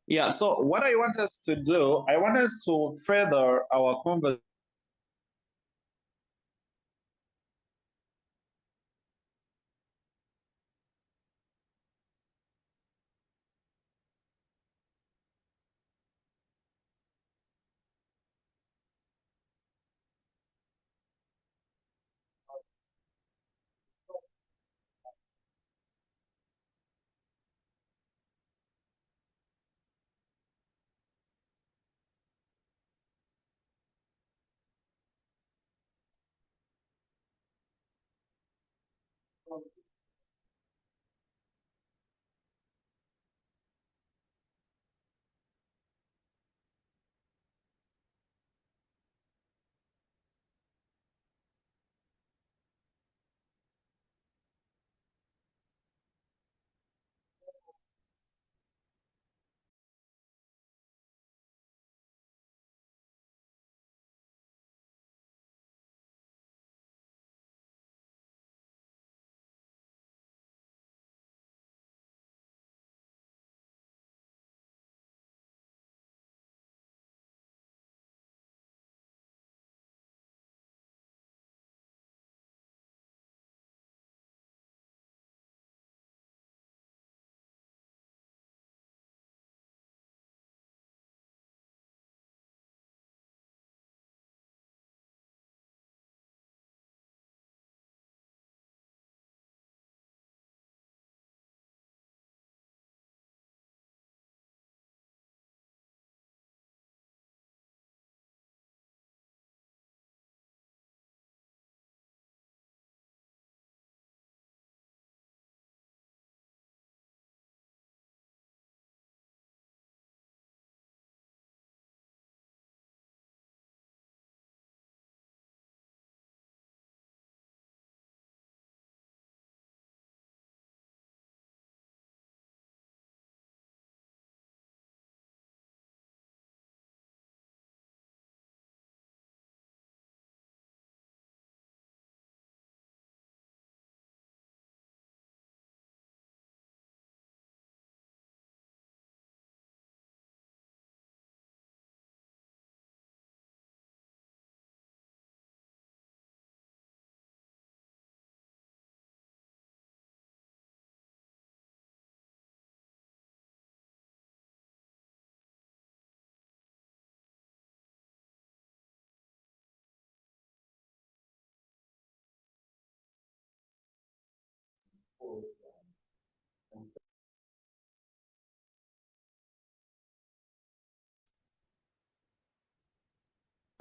Yeah, so what I want us to do, I want us to further our conversation.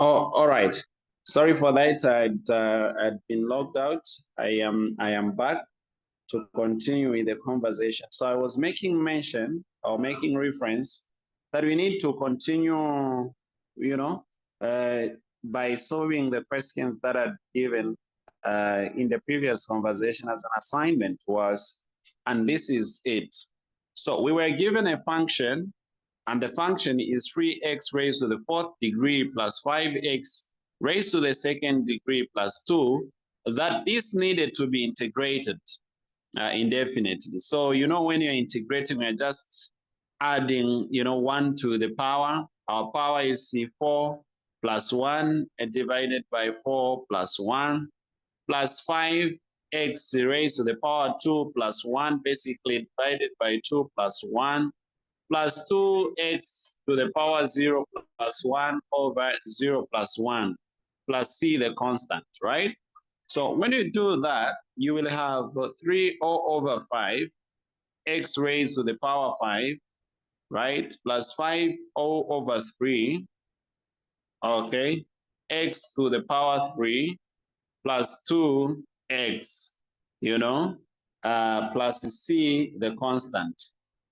Oh, all right. Sorry for that. I'd been logged out. I am back to continue with the conversation. So I was making mention or making reference that we need to continue, you know, uh, by solving the questions that are given in the previous conversation as an assignment to us, and this is it. So we were given a function, and the function is 3x raised to the fourth degree plus 5x raised to the second degree plus 2, that is needed to be integrated indefinitely. So, when you're integrating, you're just adding, 1 to the power. Our power is 4 plus 1 divided by 4 plus 1 plus 5x raised to the power 2 plus 1, basically divided by 2 plus 1 plus 2x to the power 0 plus 1 over 0 plus 1 plus c, the constant, right? So when you do that, you will have 3 over 5, x raised to the power 5, right? Plus 5 over 3, okay? X to the power 3 plus 2x, plus c, the constant.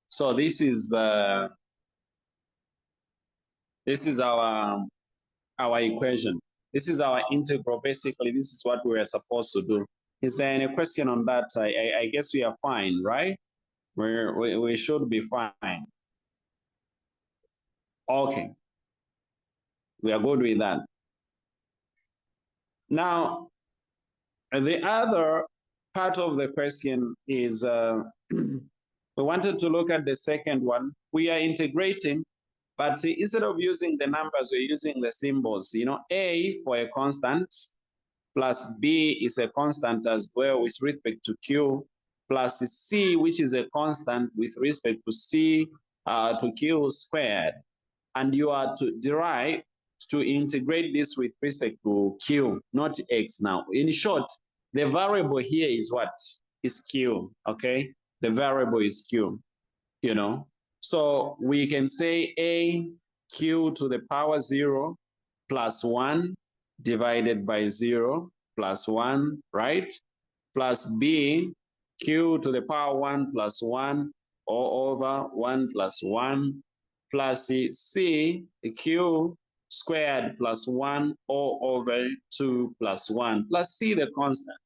So this is our equation. This is our integral. Basically, this is what we are supposed to do. Is there any question on that? I guess we are fine, right? We should be fine. Okay, we are good with that. Now, the other part of the question is We wanted to look at the second one. We are integrating, but instead of using the numbers, we're using the symbols. You know, A for a constant, plus B is a constant as well with respect to Q, plus C, which is a constant with respect to C to Q squared. And you are to derive to integrate this with respect to Q, not X now. In short, the variable here is what? Is Q, okay? The variable is Q, you know? So we can say A Q to the power 0 plus 1 divided by 0 plus 1, right? Plus B Q to the power 1 plus 1 all over 1 plus 1 plus C Q squared plus 1 all over 2 plus 1 plus C the constant,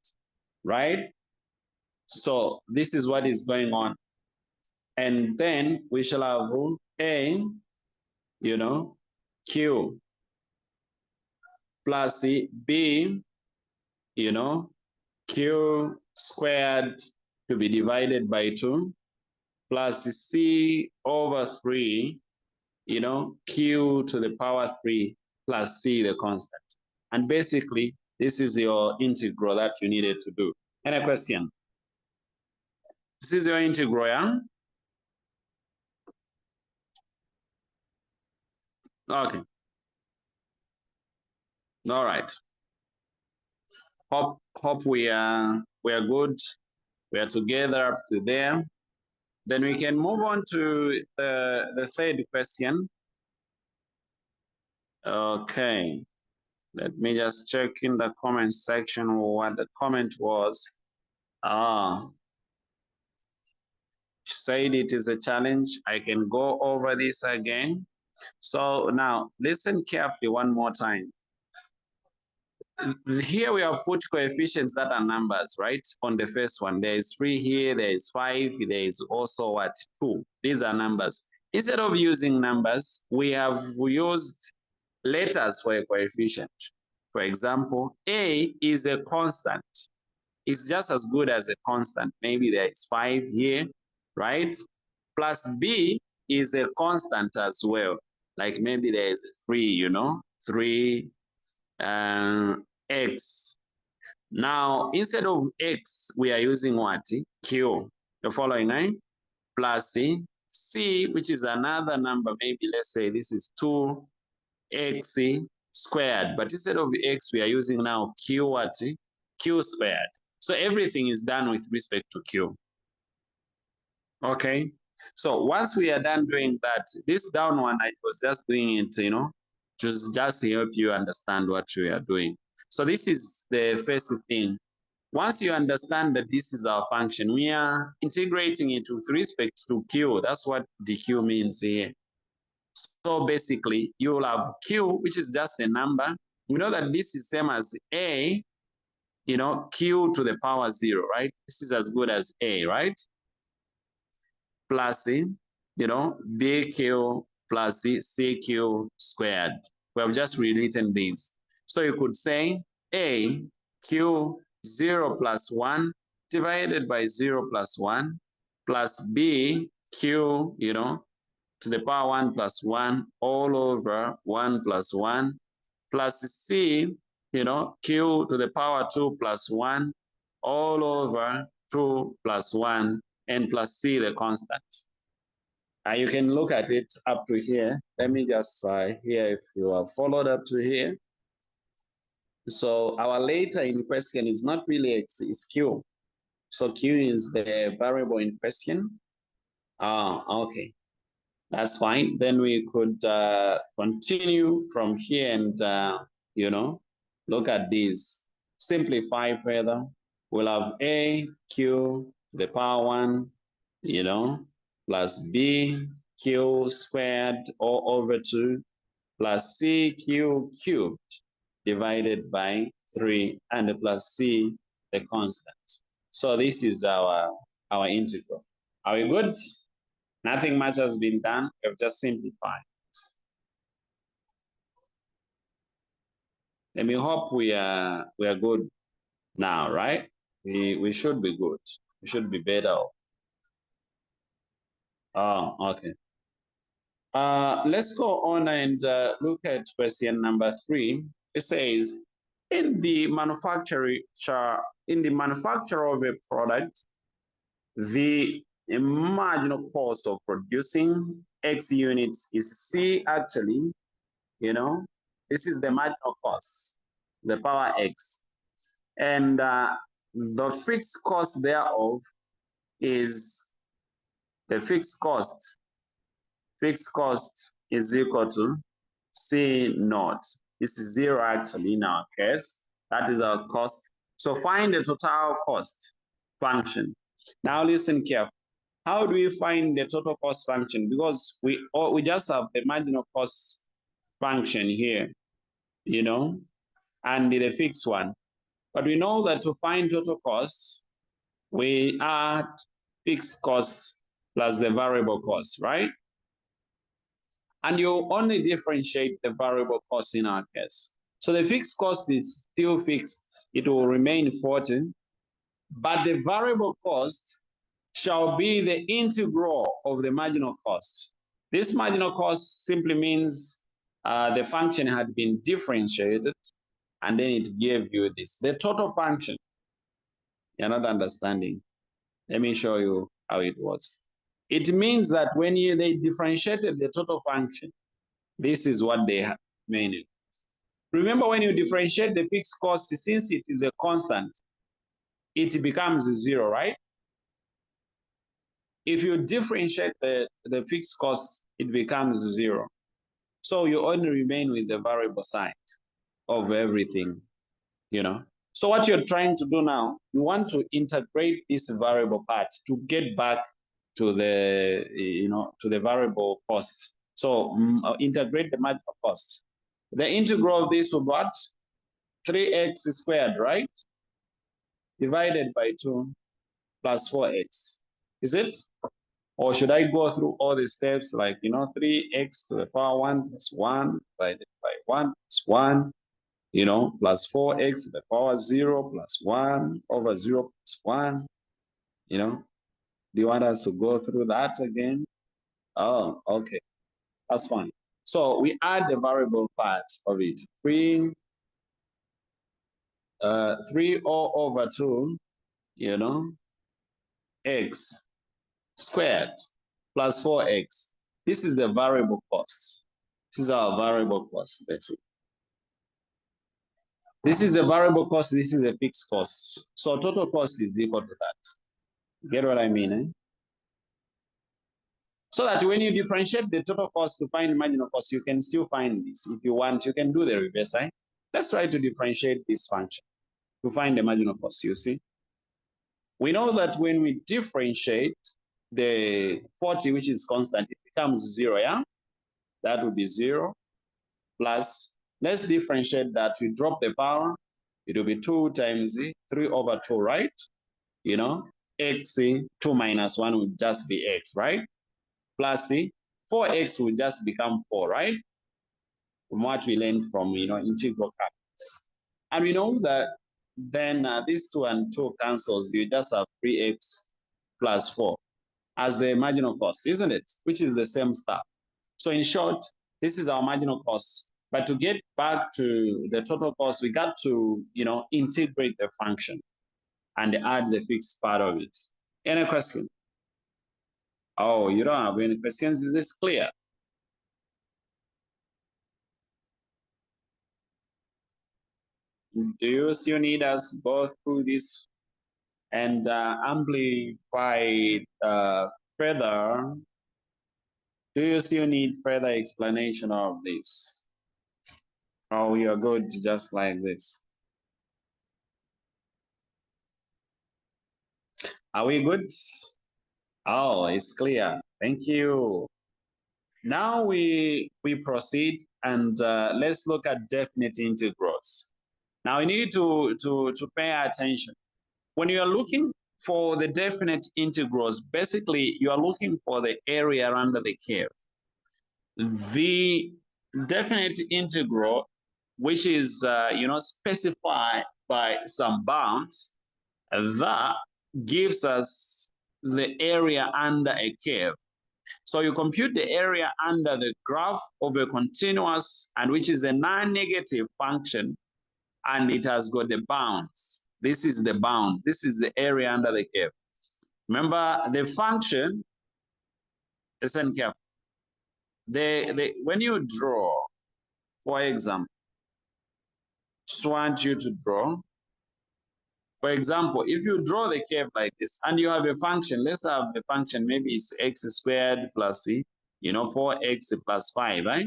right? So this is what is going on. And then we shall have A, you know, Q plus B, you know, Q squared to be divided by 2 plus C over 3, you know, Q to the power 3 plus C the constant. And basically, this is your integral that you needed to do. Any question? This is your integral, yeah? Okay. All right. Hope we are good. We are together up to there. Then we can move on to the third question. Okay. Let me just check in the comment section what the comment was. Said it is a challenge. I can go over this again. So now listen carefully one more time. Here we have put coefficients that are numbers, right? On the first one, there is 3 here, there is 5, there is also what? 2. These are numbers. Instead of using numbers, we have used letters for a coefficient. For example, A is a constant. It's just as good as a constant. Maybe there is 5 here, right? Plus B is a constant as well. Like maybe there is 3, you know, 3 X. Now, instead of X, we are using what? Q. The following, eh? Plus C, which is another number. Maybe let's say this is 2X squared. But instead of X, we are using now Q what? Q squared. So everything is done with respect to Q. Okay. So once we are done doing that, this down one, I was just doing it, you know, just to help you understand what we are doing. So this is the first thing. Once you understand that this is our function, we are integrating it with respect to Q. That's what dq means here. So basically, you will have Q, which is just a number. We know that this is same as A, you know, Q to the power 0, right? This is as good as A, right? Plus, you know, BQ plus CQ squared. We have just rewritten these. So you could say A, Q, 0 plus 1 divided by 0 plus 1 plus B, Q, you know, to the power 1 plus 1 all over 1 plus 1 plus C, you know, Q to the power 2 plus 1 all over 2 plus 1 and plus C, the constant. You can look at it up to here. Let me just here if you have followed up to here. So our letter in question is not really X, it's Q. So Q is the variable in question. Okay. That's fine. Then we could continue from here and, you know, look at this. Simplify further. We'll have A, Q, the power 1, you know, plus B, Q squared all over 2, plus C, Q cubed divided by 3, and plus C, the constant. So this is our integral. Are we good? Nothing much has been done. We've just simplified. And we hope we are good now, right? We should be good. We should be better. Oh, okay. Let's go on and look at question number 3. It says, in the manufacture of a product, the marginal cost of producing X units is C actually, you know, this is the marginal cost, the power X. And the fixed cost thereof is the fixed cost is equal to C naught. This is 0 actually in our case. That is our cost. So find the total cost function. Now listen carefully. How do we find the total cost function? Because we just have the marginal cost function here, you know, and the fixed one. But we know that to find total costs, we add fixed costs plus the variable cost, right? And you only differentiate the variable cost in our case. So the fixed cost is still fixed. It will remain 14, but the variable cost shall be the integral of the marginal cost. This marginal cost simply means the function had been differentiated and then it gave you this. The total function, you're not understanding. Let me show you how it works. It means that when they differentiated the total function, this is what they mean. Remember, when you differentiate the fixed cost, since it is a constant, it becomes 0, right? If you differentiate the fixed cost, it becomes 0. So you only remain with the variable side of everything, you know. So what you're trying to do now, you want to integrate this variable part to get back to the, to the variable cost. So integrate the marginal cost. The integral of this will what? 3x squared, right? Divided by 2 plus 4x. Is it? Or should I go through all the steps like, 3x to the power 1 plus 1 divided by 1 plus 1, plus 4x to the power 0 plus 1 over 0 plus 1, Do you want us to go through that again? Oh, okay. That's fine. So we add the variable parts of it. 3 all over 2, x squared plus 4x. This is the variable cost. This is our variable cost, basically. This is the variable cost. This is the fixed cost. So total cost is equal to that. Get what I mean? Eh? So that when you differentiate the total cost to find marginal cost, you can still find this. If you want, you can do the reverse side. Let's try to differentiate this function to find the marginal cost, you see. We know that when we differentiate the 40, which is constant, it becomes 0, yeah? That would be 0 plus, let's differentiate that. We drop the power. It will be 2 times 3 over 2, right? X, 2 minus 1 would just be x, right? Plus 4x will just become 4, right? From what we learned from, integral calculus. And we know that then this 2 and 2 cancels. You just have 3x plus 4 as the marginal cost, isn't it? Which is the same stuff. So in short, this is our marginal cost. But to get back to the total cost, we got to, integrate the function and add the fixed part of it. Any question? Oh, you don't have any questions? Is this clear? Do you still need us to go through this and amplify it further? Do you still need further explanation of this? Or we are good just like this? Are we good? Oh, it's clear. Thank you. Now we proceed and let's look at definite integrals. Now you need to pay attention. When you are looking for the definite integrals, basically you are looking for the area under the curve. The definite integral, which is specified by some bounds, that gives us the area under a curve. So you compute the area under the graph of a continuous, and which is a non-negative function, and it has got the bounds. This is the bound. This is the area under the curve. Remember the function, listen carefully. When you draw, for example, just want you to draw. For example, if you draw the curve like this and you have a function, let's have the function, maybe it's x squared plus 4x plus 5, right?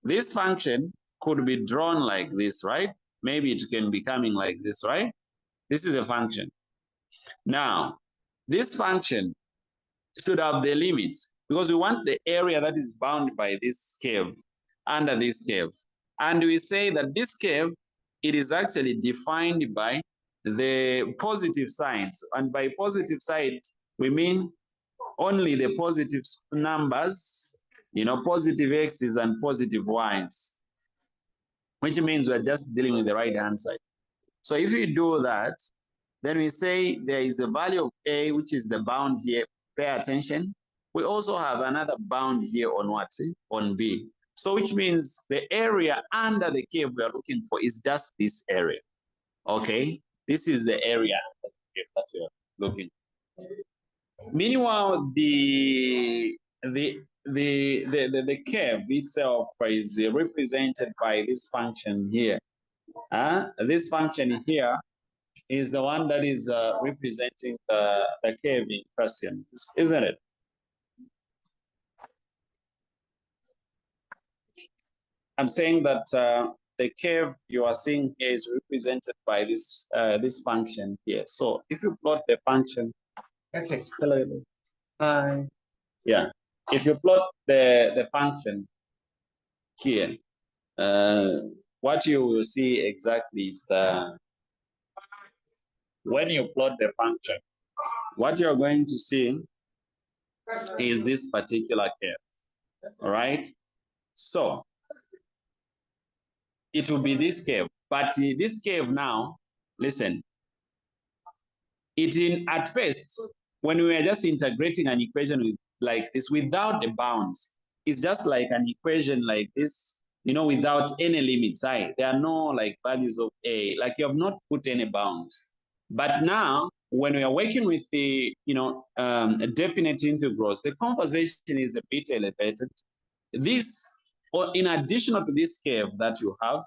This function could be drawn like this, right? Maybe it can be coming like this, right? This is a function. Now, this function should have the limits because we want the area that is bound by this curve, under this curve. And we say that this curve, it is actually defined by the positive sides. And by positive side, we mean only the positive numbers, positive x's and positive y's, which means we're just dealing with the right-hand side. So if you do that, then we say there is a value of a, which is the bound here. Pay attention. We also have another bound here on what? On b. So which means the area under the curve we are looking for is just this area. Okay? This is the area that we are looking for. Meanwhile, the curve itself is represented by this function here. This function here is the one that is representing the curve in question, isn't it? I'm saying that the curve you are seeing here is represented by this this function here. So if you plot the function, yes. Hi. Yeah. If you plot the function here, what you will see exactly is when you plot the function, what you're going to see is this particular curve. All right. So it will be this curve, but this curve now, listen, at first, when we were just integrating an equation like this without the bounds, it's just like an equation like this, without any limits. There are no like values of a, like you have not put any bounds. But now, when we are working with the, definite integrals, the conversation is a bit elevated. This, or in addition to this curve that you have,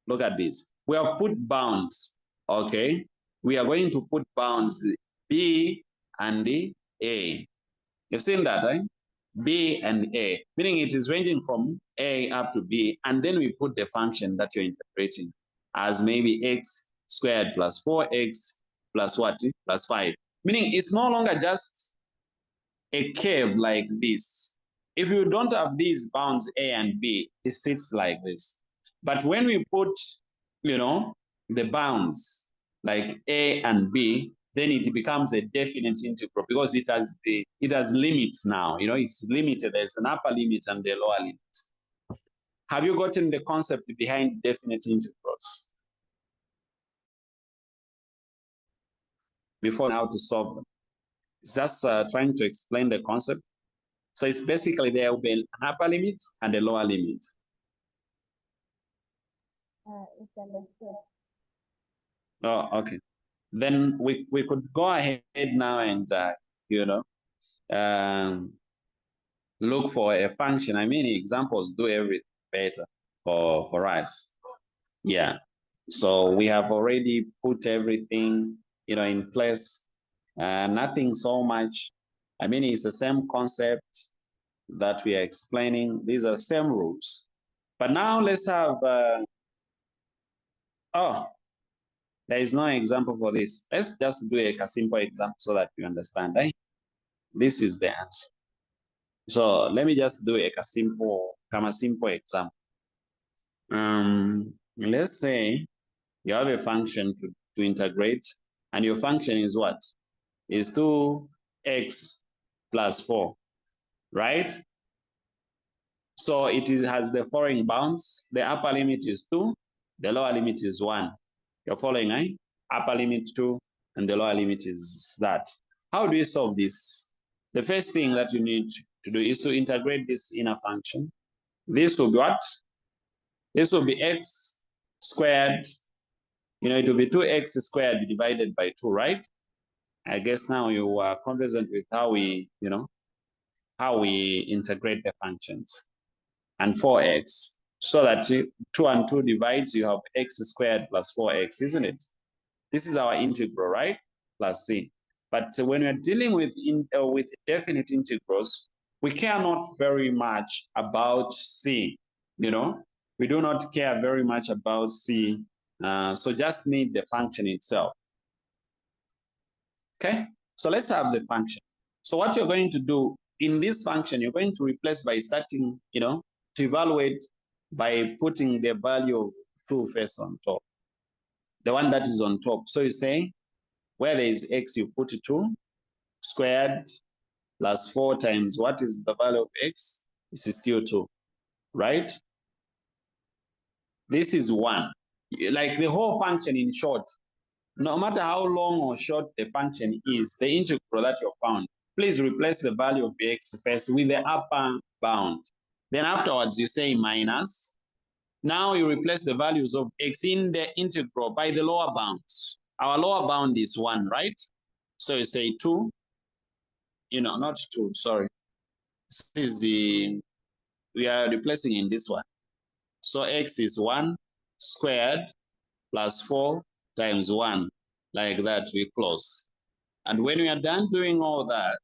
look at this. We have put bounds, okay? We are going to put bounds B and A. You've seen that, right? B and A, meaning it is ranging from A up to B, and then we put the function that you're interpreting as maybe x squared plus 4x plus what? Plus 5. Meaning it's no longer just a curve like this. If you don't have these bounds A and B, it sits like this. But when we put, the bounds like A and B, then it becomes a definite integral because it has limits now. It's limited. There's an upper limit and the lower limit. Have you gotten the concept behind definite integrals? Before how to solve them. It's just trying to explain the concept. So it's basically there will be an upper limit and a lower limit. It's understood. Oh, okay. Then we could go ahead now and look for a function. I mean, examples do everything better for us. Yeah. So we have already put everything in place. Nothing so much. I mean, it's the same concept that we are explaining. These are the same rules. But now let's have there is no example for this. Let's just do a simple example so that you understand. Right? This is the answer. So let me just do a simple example. Let's say you have a function to integrate, and your function is what? Is 2x plus 4, right? So it has the following bounds. The upper limit is 2, the lower limit is 1. You're following, eh? Upper limit 2, and the lower limit is that. How do you solve this? the first thing that you need to do is to integrate this inner function. This will be what? This will be x squared. It will be 2x squared divided by 2, right? I guess now you are conversant with how we integrate the functions. And 4x. So that 2 and 2 divides, you have x squared plus 4x, isn't it? This is our integral, right? Plus c. But when we're dealing with definite integrals, we care not very much about c. We do not care very much about c. So just need the function itself. Okay, so let's have the function. So what you're going to do in this function, you're going to replace by starting, to evaluate by putting the value of 2 first on top, the one that is on top. So you say, where there is x, you put 2 squared plus 4 times what is the value of x? This is still 2, right? This is 1. Like the whole function, in short, no matter how long or short the function is, the integral that you found, please replace the value of x first with the upper bound. Then afterwards, you say minus. Now you replace the values of x in the integral by the lower bounds. Our lower bound is 1, right? So you say 2, not 2, sorry. This is we are replacing in this one. So x is 1 squared plus 4 times 1. Like that, we close. And when we are done doing all that,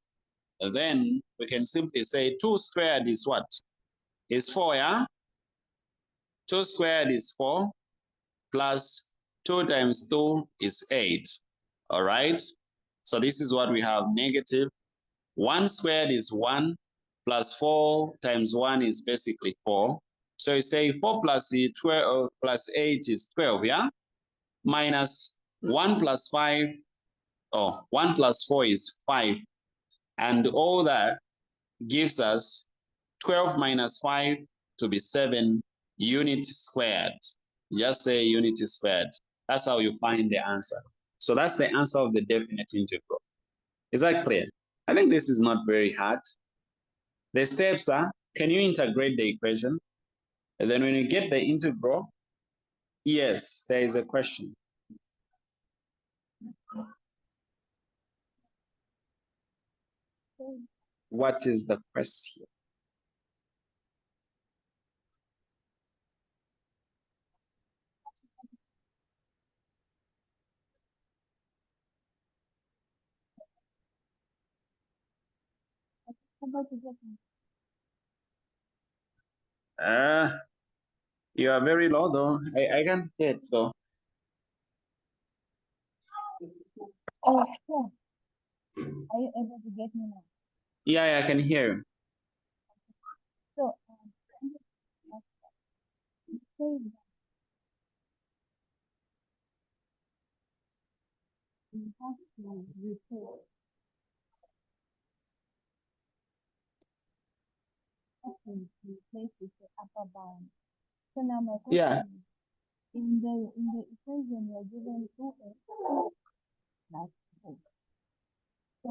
then we can simply say 2 squared is what? Is 4, yeah? 2 squared is 4 plus 2 times 2 is 8. All right? So this is what we have, negative. 1 squared is 1 plus 4 times 1 is basically 4. So you say 4 plus 12 plus 8 is 12, yeah? Minus 1 plus 5, 1 plus 4 is 5. And all that gives us 12 minus 5 to be 7 unit squared. Just say unit squared. That's how you find the answer. So that's the answer of the definite integral. Is that clear? I think this is not very hard. The steps are, can you integrate the equation? And then when you get the integral, yes, there is a question. What is the question? You are very low though. I can't get so. Oh, sure. Are you able to get me now? Yeah, I can hear you. So, you have to replace with the upper bound. So now my question is, in the equation we are given 2x plus 4. So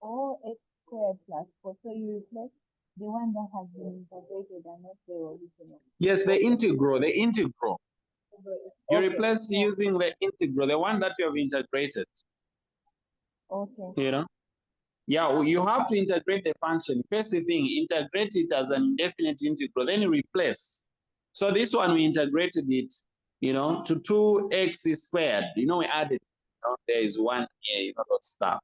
or x squared plus 4. So you replace the one that has been integrated and not the original. Yes, the integral. You replace using the integral, the one that you have integrated. Okay. Yeah, you have to integrate the function. First thing, integrate it as an indefinite integral, then you replace. So this one, we integrated it, to 2x squared. We added, there is 1 here, that stuff.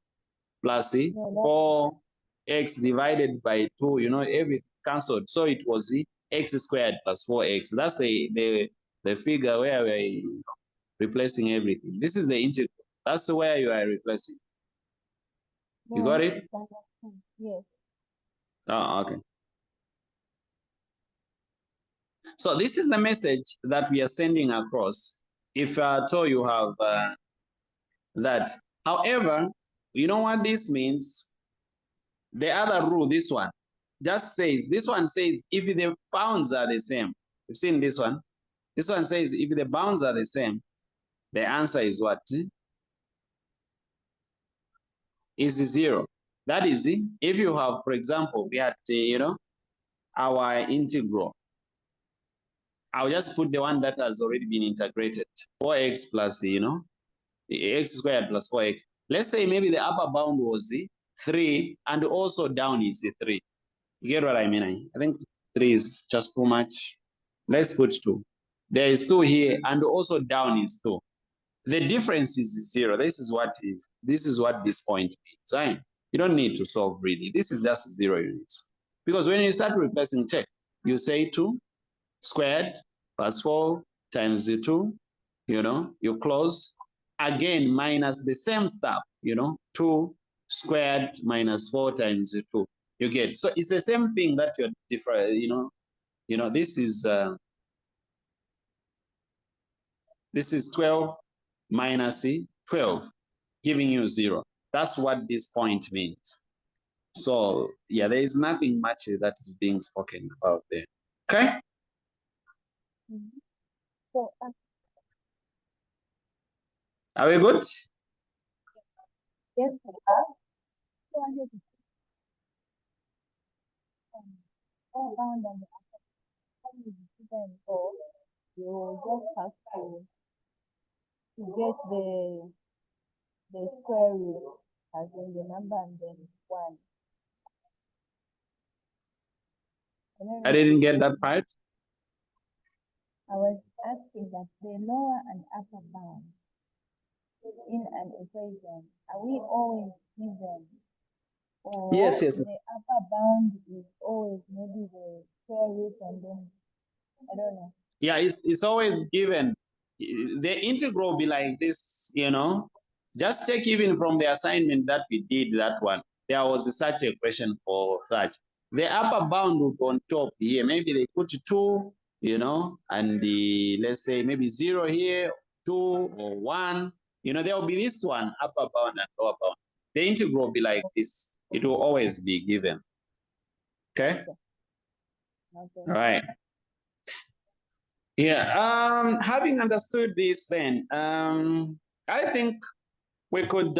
Plus 4x divided by 2, everything cancelled. So it was x squared plus 4x. That's the figure where we're replacing everything. This is the integral. That's where you are replacing. You got it? Yes. Oh, okay. So this is the message that we are sending across. If at all you have that. However, you know what this means? The other rule, this one, just says, this one says if the bounds are the same. You've seen this one? This one says if the bounds are the same, the answer is what? is 0. That is, if you have, for example, we had, our integral. I'll just put the one that has already been integrated. 4x plus, x squared plus 4x. Let's say maybe the upper bound was 3 and also down is 3. You get what I mean? I think 3 is just too much. Let's put 2. There is 2 here and also down is 2. The difference is 0. This is what this point means. Right? You don't need to solve really. This is just 0 units. Because when you start replacing, check. You say 2 squared plus 4 times 2, you close. Again, minus the same stuff, 2 squared minus 4 times 2. You get. So it's the same thing that you're different, this is 12 minus 12, giving you 0. That's what this point means. So yeah, there is nothing much that is being spoken about there. Okay? So, are we good? yes, 200 all bound and the upper is given, or you just have to get the square root as in the number and then 1. I didn't get that part. I was asking that the lower and upper bound in an equation, are we always given? Or Yes. the upper bound is always maybe the square root and then, I don't know. Yeah, it's always given. The integral will be like this, Just check even from the assignment that we did, that one. There was such a question for such. The upper bound would be on top here. Maybe they put 2, and let's say maybe 0 here, 2 or 1. There will be this one, upper bound and lower bound. The integral will be like this. It will always be given. Okay? All right. Yeah, having understood this then, I think we could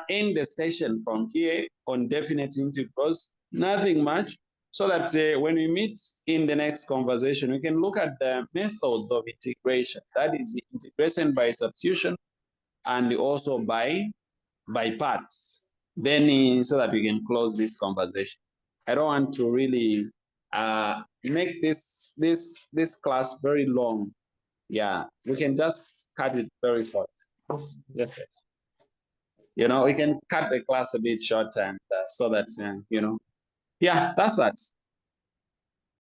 end the session from here on definite integrals, nothing much, so that when we meet in the next conversation, we can look at the methods of integration. That is the integration by substitution and also by parts. Then so that we can close this conversation. I don't want to really make this class very long. Yeah, we can just cut it very short. Yes. We can cut the class a bit short and so that, yeah, that's that.